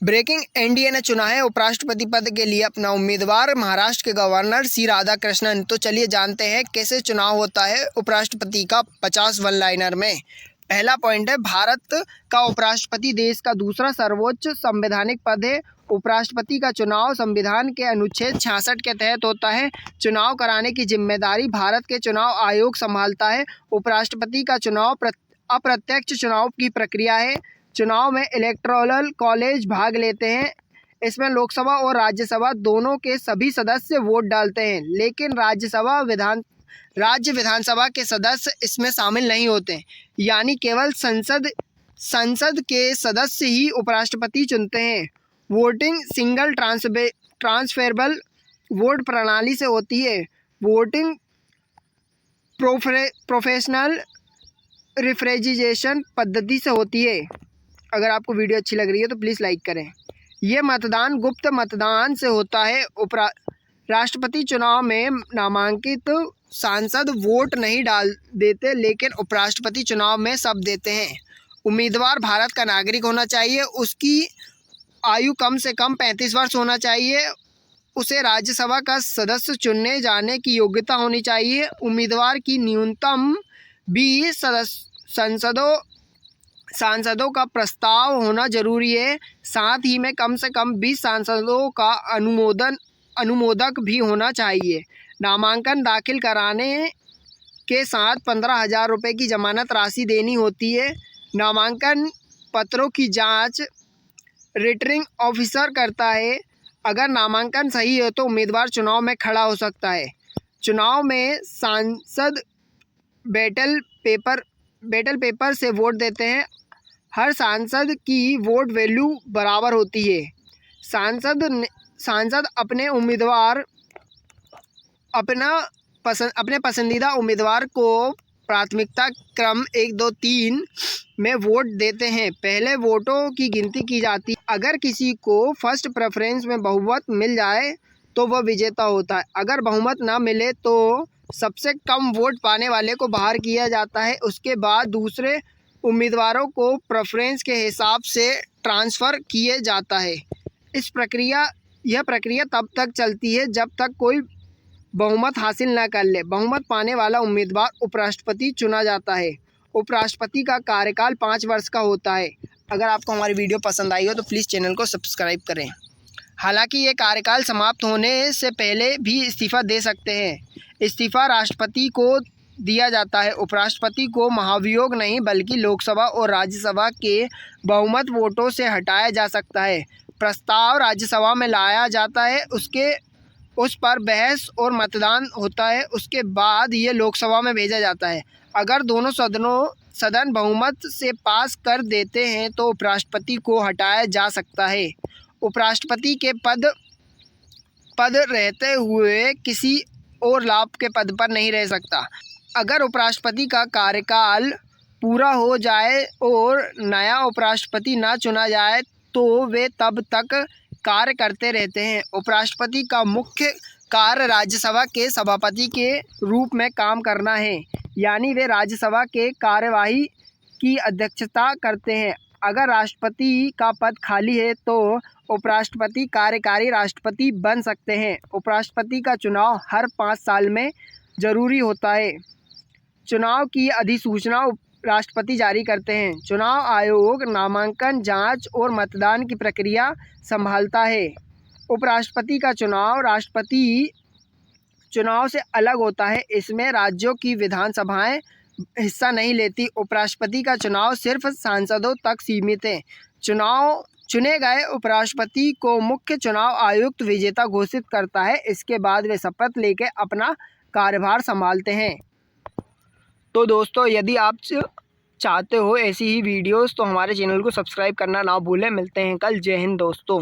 Breaking NDA ने चुना है उपराष्ट्रपति पद के लिए अपना उम्मीदवार महाराष्ट्र के गवर्नर सी राधाकृष्णन। तो चलिए जानते हैं कैसे चुनाव होता है उपराष्ट्रपति का 50 वन लाइनर में। पहला पॉइंट है, भारत का उपराष्ट्रपति देश का दूसरा सर्वोच्च संवैधानिक पद है। उपराष्ट्रपति का चुनाव संविधान के अनुच्छेद 66 के तहत होता है। चुनाव कराने की जिम्मेदारी भारत के चुनाव आयोग संभालता है। उपराष्ट्रपति का चुनाव अप्रत्यक्ष चुनाव की प्रक्रिया है। चुनाव में इलेक्टोरल कॉलेज भाग लेते हैं। इसमें लोकसभा और राज्यसभा दोनों के सभी सदस्य वोट डालते हैं, लेकिन राज्य विधानसभा के सदस्य इसमें शामिल नहीं होते, यानी केवल संसद के सदस्य ही उपराष्ट्रपति चुनते हैं। वोटिंग सिंगल ट्रांसफरेबल वोट प्रणाली से होती है। वोटिंग प्रोफेशनल रिफ्रिजरेशन पद्धति से होती है। अगर आपको वीडियो अच्छी लग रही है तो प्लीज़ लाइक करें। ये मतदान गुप्त मतदान से होता है। राष्ट्रपति चुनाव में नामांकित सांसद वोट नहीं डाल देते, लेकिन उपराष्ट्रपति चुनाव में सब देते हैं। उम्मीदवार भारत का नागरिक होना चाहिए। उसकी आयु कम से कम 35 वर्ष होना चाहिए। उसे राज्यसभा का सदस्य चुनने जाने की योग्यता होनी चाहिए। उम्मीदवार की न्यूनतम 20 सांसदों का प्रस्ताव होना जरूरी है। साथ ही में कम से कम 20 सांसदों का अनुमोदक भी होना चाहिए। नामांकन दाखिल कराने के साथ 15,000 रुपये की जमानत राशि देनी होती है। नामांकन पत्रों की जांच रिटर्निंग ऑफिसर करता है। अगर नामांकन सही है तो उम्मीदवार चुनाव में खड़ा हो सकता है। चुनाव में सांसद बैटल पेपर से वोट देते हैं। हर सांसद की वोट वैल्यू बराबर होती है। सांसद अपने पसंदीदा उम्मीदवार को प्राथमिकता क्रम 1, 2, 3 में वोट देते हैं। पहले वोटों की गिनती की जाती है। अगर किसी को फर्स्ट प्रेफरेंस में बहुमत मिल जाए तो वह विजेता होता है। अगर बहुमत ना मिले तो सबसे कम वोट पाने वाले को बाहर किया जाता है। उसके बाद दूसरे उम्मीदवारों को प्रेफरेंस के हिसाब से ट्रांसफ़र किए जाता है। यह प्रक्रिया तब तक चलती है जब तक कोई बहुमत हासिल न कर ले। बहुमत पाने वाला उम्मीदवार उपराष्ट्रपति चुना जाता है। उपराष्ट्रपति का कार्यकाल 5 वर्ष का होता है। अगर आपको हमारी वीडियो पसंद आई हो तो प्लीज़ चैनल को सब्सक्राइब करें। हालांकि ये कार्यकाल समाप्त होने से पहले भी इस्तीफ़ा दे सकते हैं। इस्तीफ़ा राष्ट्रपति को दिया जाता है। उपराष्ट्रपति को महाभियोग नहीं बल्कि लोकसभा और राज्यसभा के बहुमत वोटों से हटाया जा सकता है। प्रस्ताव राज्यसभा में लाया जाता है, उस पर बहस और मतदान होता है। उसके बाद ये लोकसभा में भेजा जाता है। अगर दोनों सदन बहुमत से पास कर देते हैं तो उपराष्ट्रपति को हटाया जा सकता है। उपराष्ट्रपति के पद रहते हुए किसी और लाभ के पद पर नहीं रह सकता। अगर उपराष्ट्रपति का कार्यकाल पूरा हो जाए और नया उपराष्ट्रपति ना चुना जाए तो वे तब तक कार्य करते रहते हैं। उपराष्ट्रपति का मुख्य कार्य राज्यसभा के सभापति के रूप में काम करना है, यानी वे राज्यसभा के कार्यवाही की अध्यक्षता करते हैं। अगर राष्ट्रपति का पद खाली है तो उपराष्ट्रपति कार्यकारी राष्ट्रपति बन सकते हैं। उपराष्ट्रपति का चुनाव हर 5 साल में जरूरी होता है। चुनाव की अधिसूचना राष्ट्रपति जारी करते हैं। चुनाव आयोग नामांकन, जांच और मतदान की प्रक्रिया संभालता है। उपराष्ट्रपति का चुनाव राष्ट्रपति चुनाव से अलग होता है। इसमें राज्यों की विधानसभाएं हिस्सा नहीं लेती। उपराष्ट्रपति का चुनाव सिर्फ सांसदों तक सीमित है। चुने गए उपराष्ट्रपति को मुख्य चुनाव आयुक्त विजेता घोषित करता है। इसके बाद वे शपथ लेकर अपना कार्यभार संभालते हैं। तो दोस्तों, यदि आप चाहते हो ऐसी ही वीडियोस तो हमारे चैनल को सब्सक्राइब करना ना भूलें। मिलते हैं कल। जय हिंद दोस्तों।